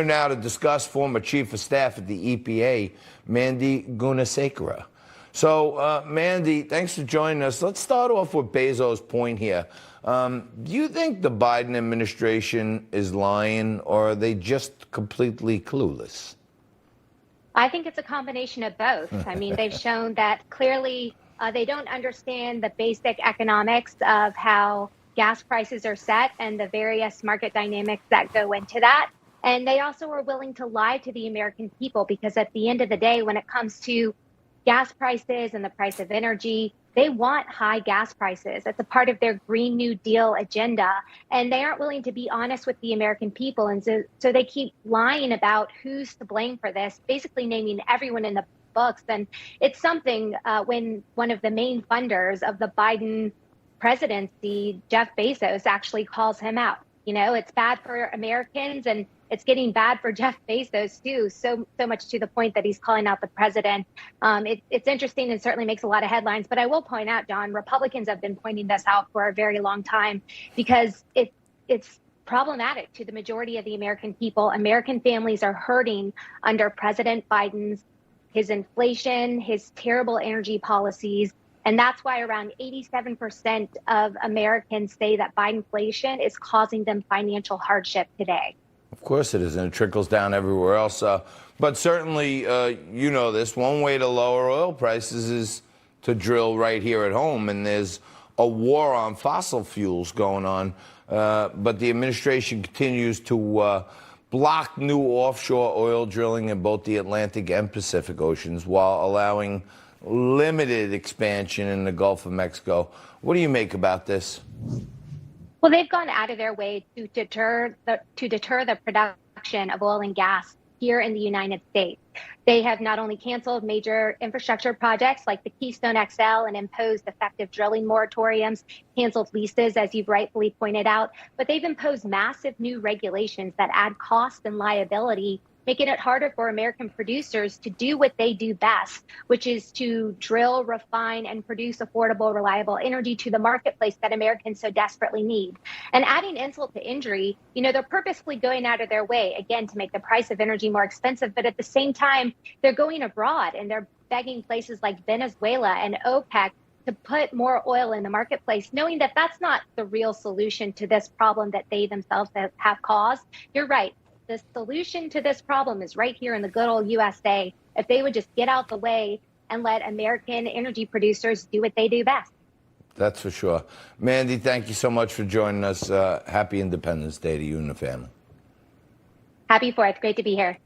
Now to discuss former chief of staff at the EPA, Mandy Gunasekara. So, Mandy, thanks for joining us. Let's start off with Bezos' point here. Do you think the Biden administration is lying, or are they just completely clueless? I think it's a combination of both. I mean, they've shown that clearly they don't understand the basic economics of how gas prices are set and the various market dynamics that go into that. And they also are willing to lie to the American people because at the end of the day, when it comes to gas prices and the price of energy, they want high gas prices. It's a part of their Green New Deal agenda. And they aren't willing to be honest with the American people. And so they keep lying about who's to blame for this, basically naming everyone in the books. And it's something when one of the main funders of the Biden presidency, Jeff Bezos, actually calls him out. You know, it's bad for Americans and it's getting bad for Jeff Bezos, too, so much to the point that he's calling out the president. It's interesting and certainly makes a lot of headlines. But I will point out, John, Republicans have been pointing this out for a very long time because it's problematic to the majority of the American people. American families are hurting under President Biden's, his inflation, his terrible energy policies. And that's why around 87% of Americans say that Bidenflation is causing them financial hardship today. Of course it is, and it trickles down everywhere else. But certainly, you know this, one way to lower oil prices is to drill right here at home, and there's a war on fossil fuels going on. But the administration continues to block new offshore oil drilling in both the Atlantic and Pacific Oceans while allowing limited expansion in the Gulf of Mexico. What do you make about this? Well, they've gone out of their way to deter the production of oil and gas here in the United States. They have not only canceled major infrastructure projects like the Keystone XL and imposed effective drilling moratoriums, canceled leases, as you've rightfully pointed out, but they've imposed massive new regulations that add cost and liability, making it harder for American producers to do what they do best, which is to drill, refine, and produce affordable, reliable energy to the marketplace that Americans so desperately need. And adding insult to injury, you know, they're purposefully going out of their way, again, to make the price of energy more expensive. But at the same time, they're going abroad and they're begging places like Venezuela and OPEC to put more oil in the marketplace, knowing that that's not the real solution to this problem that they themselves have caused. You're right. The solution to this problem is right here in the good old USA. If they would just get out the way and let American energy producers do what they do best. That's for sure. Mandy, thank you so much for joining us. Happy Independence Day to you and the family. Happy 4th. Great to be here.